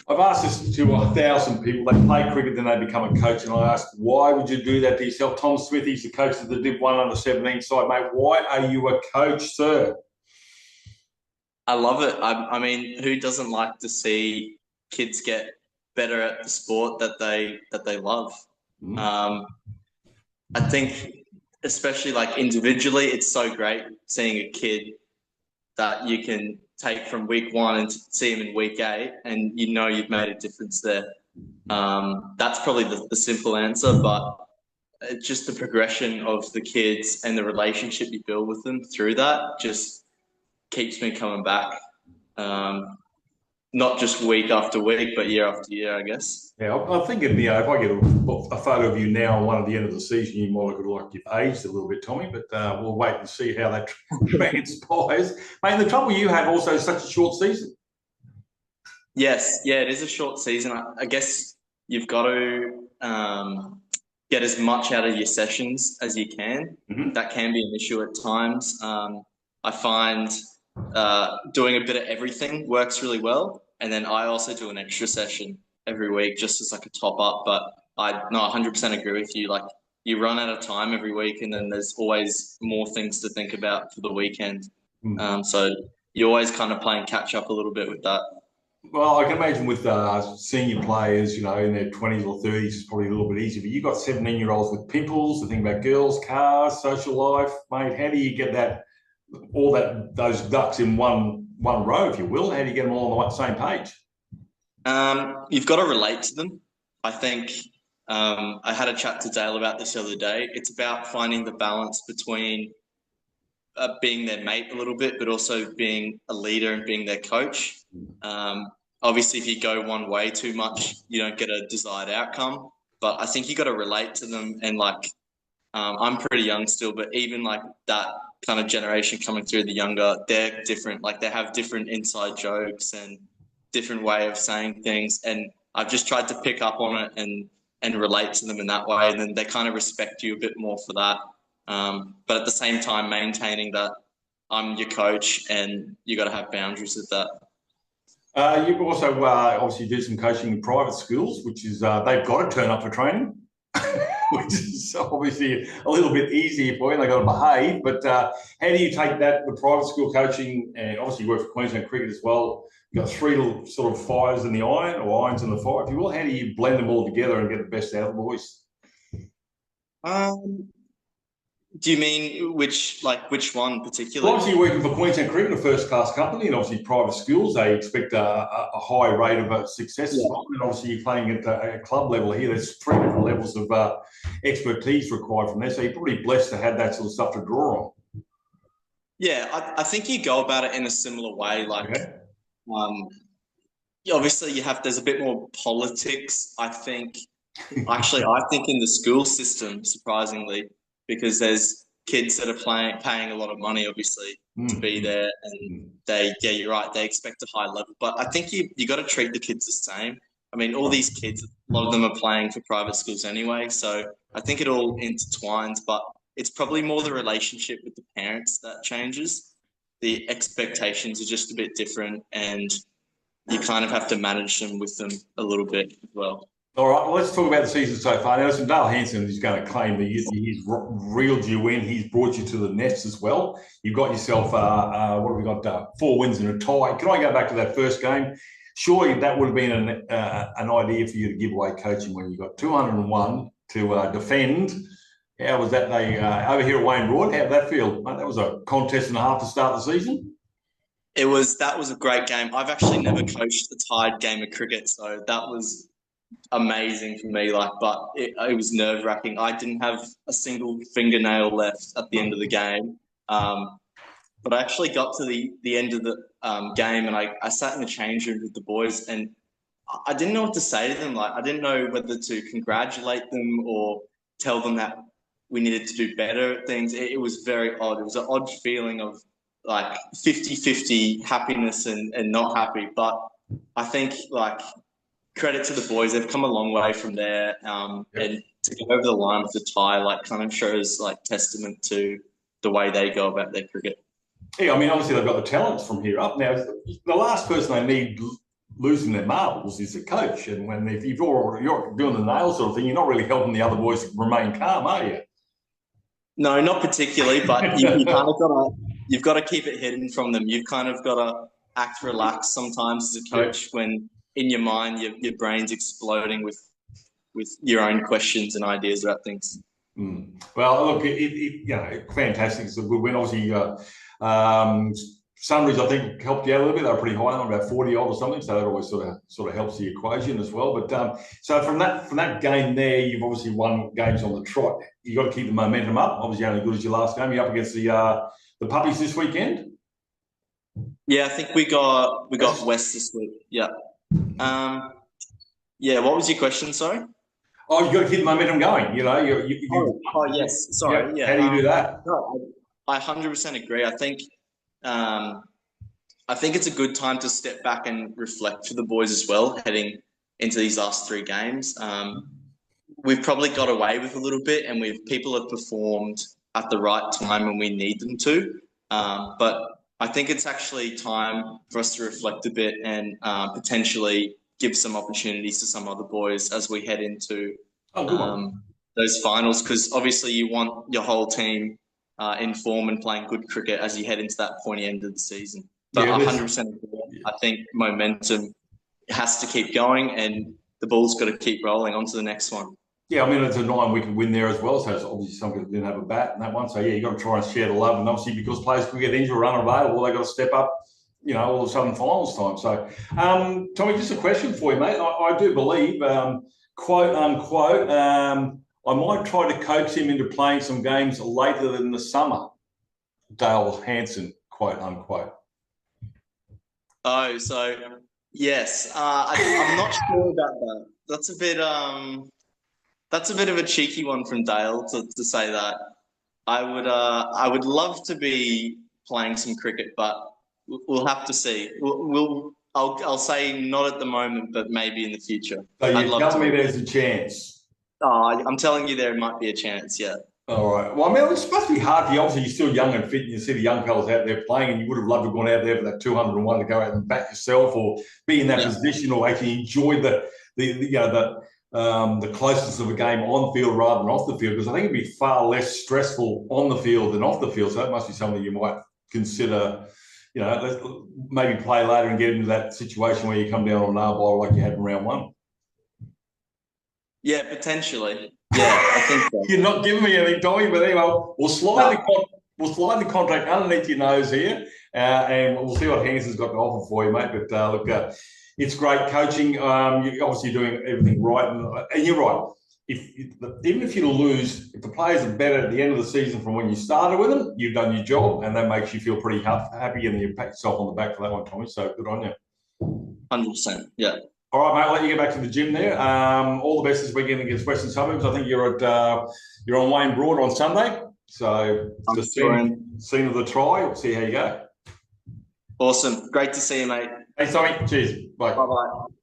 I've asked this to 1,000 people. They play cricket, then they become a coach, and I ask, why would you do that to yourself? Tom Smith, he's the coach of the Div 1 under 17 side, mate. Why are you a coach, sir? I love it. I mean, who doesn't like to see kids get better at the sport that they love? Mm. Um, I think, especially like individually, it's so great seeing a kid that you can take from week one and see him in week eight, and you know you've made a difference there. That's probably the simple answer, but just the progression of the kids and the relationship you build with them through that just keeps me coming back. Um, Not just week after week, but year after year, I guess. Yeah, I'm thinking, if I get a photo of you now and one at the end of the season, you might look like you've aged a little bit, Tommy, but we'll wait and see how that transpires. Mate, the trouble you have also is such a short season. Yes, yeah, it is a short season. I guess you've got to get as much out of your sessions as you can. Mm-hmm. That can be an issue at times. I find doing a bit of everything works really well. And then I also do an extra session every week just as like a top up. But I no, 100% agree with you. Like you run out of time every week and then there's always more things to think about for the weekend. So you're always kind of playing catch up a little bit with that. Well, I can imagine with senior players, in their 20s or 30s, it's probably a little bit easier. But you've got 17-year-olds with pimples, the thing about girls, cars, social life, mate. How do you get those ducks in one row, if you will? How do you get them all on the same page? You've got to relate to them. I think I had a chat to Dale about this the other day. It's about finding the balance between being their mate a little bit, but also being a leader and being their coach. Obviously, if you go one way too much, you don't get a desired outcome. But I think you got to relate to them. And like, I'm pretty young still, but even like that kind of generation coming through, the younger, they're different. Like they have different inside jokes and different way of saying things. And I've just tried to pick up on it and relate to them in that way. And then they kind of respect you a bit more for that. But at the same time, maintaining that I'm your coach and you got to have boundaries with that. You've also obviously do some coaching in private schools, which is they've got to turn up for training, which is obviously a little bit easier for you. They've got to behave. But how do you take the private school coaching, and obviously you work for Queensland Cricket as well. You've got three little sort of fires in the iron, or irons in the fire, if you will. How do you blend them all together and get the best out of the boys? Do you mean which one Well, particularly? obviously, you're working for Queensland Cricket, a first-class company, and obviously private schools, they expect a high rate of success as well. And obviously, you're playing at a club level here. There's three different levels of expertise required from there. So you're probably blessed to have that sort of stuff to draw on. Yeah, I think you go about it in a similar way. Like, Okay. obviously, there's a bit more politics. I think I think in the school system, surprisingly, because there's kids that are paying a lot of money, obviously, to be there, and you're right, they expect a high level. But I think you got to treat the kids the same. I mean, all these kids, a lot of them are playing for private schools anyway, so I think it all intertwines. But it's probably more the relationship with the parents that changes. The expectations are just a bit different, and you kind of have to manage them with them a little bit as well. All right, well, let's talk about the season so far. Now, listen, Dale Hanson is going to claim that he's reeled you in. He's brought you to the nest as well. You've got yourself, what have we got, 4 wins and a tie. Can I go back to that first game? Surely that would have been an idea for you to give away coaching when you got 201 to defend. How was that? They over here at Wayne Broad, how did that feel? Mate, that was a contest and a half to start the season. That was a great game. I've actually never coached a tied game of cricket, so that was amazing for me. But it was nerve wracking. I didn't have a single fingernail left at the end of the game. But I actually got to the end of the game, and I sat in the change room with the boys, and I didn't know what to say to them. Like, I didn't know whether to congratulate them or tell them that we needed to do better at things. It was very odd. It was an odd feeling of like 50-50 happiness and not happy. But I think credit to the boys. They've come a long way from there. And to go over the line with the tie, kind of shows testament to the way they go about their cricket. Yeah, I mean, obviously they've got the talents from here up. Now, the last person they need losing their marbles is the coach. And if you're doing the nail sort of thing, you're not really helping the other boys remain calm, are you? No, not particularly, but you kind of you've got to keep it hidden from them. You've kind of got to act relaxed sometimes as a coach when in your mind your brain's exploding with your own questions and ideas about things. Well, look, fantastic. It's a good win. Obviously, Sunrise, I think, helped you out a little bit. They were pretty high on about 40 odd or something, so that always sort of helps the equation as well. But so from that game there, you've obviously won games on the trot. You got to keep the momentum up. Obviously, only good as your last game. You're up against the puppies this weekend. Yeah, I think we got West this week. Yeah. Yeah. What was your question? Sorry. Oh, you got to keep the momentum going. Yes. Sorry. Yeah. How do you do that? No, I 100% agree. I think it's a good time to step back and reflect for the boys as well, heading into these last 3 games. We've probably got away with a little bit, and people have performed at the right time when we need them to. But I think it's actually time for us to reflect a bit and potentially give some opportunities to some other boys as we head into those finals, because obviously you want your whole team in form and playing good cricket as you head into that pointy end of the season. But 100% agree. I think momentum has to keep going, and the ball's got to keep rolling on to the next one. Yeah, I mean, it's a 9-wicket win there as well, so it's obviously some people didn't have a bat in that one. So, yeah, you've got to try and share the love. And obviously, because players could get injured or unavailable, they've got to step up, all of a sudden finals time. So, Tommy, just a question for you, mate. I do believe, quote unquote, I might try to coax him into playing some games later than the summer. Dale Hansen, quote unquote. Oh, so yes, I'm not sure about that. That's a bit of a cheeky one from Dale to say that. I would love to be playing some cricket, but we'll have to see. I'll say not at the moment, but maybe in the future. So you're telling me there's a chance? Oh, I'm telling you there might be a chance, yeah. All right. Well, I mean, it's supposed to be hard for you. Obviously, you're still young and fit, and you see the young fellas out there playing, and you would have loved to have gone out there for that 201 to go out and bat yourself, or be in that position, or actually enjoy the closeness of a game on field rather than off the field, because I think it'd be far less stressful on the field than off the field. So that must be something you might consider. Maybe play later and get into that situation where you come down on an arbor like you had in round 1. Yeah, potentially. Yeah, I think so. You're not giving me anything, Tommy, but anyway, we'll slide the contract underneath your nose here, and we'll see what Hansen's got to offer for you, mate. But look, it's great coaching. You're obviously doing everything right, and you're right. Even if you lose, if the players are better at the end of the season from when you started with them, you've done your job, and that makes you feel pretty happy, and you pat yourself on the back for that one, Tommy. So good on you. 100%. Yeah. All right, mate. I'll let you get back to the gym there. All the best this weekend against Western Suburbs. I think you're on Wayne Broad on Sunday. So the scene of the try. We'll see how you go. Awesome. Great to see you, mate. Thanks, Tommy. Cheers. Bye. Bye-bye.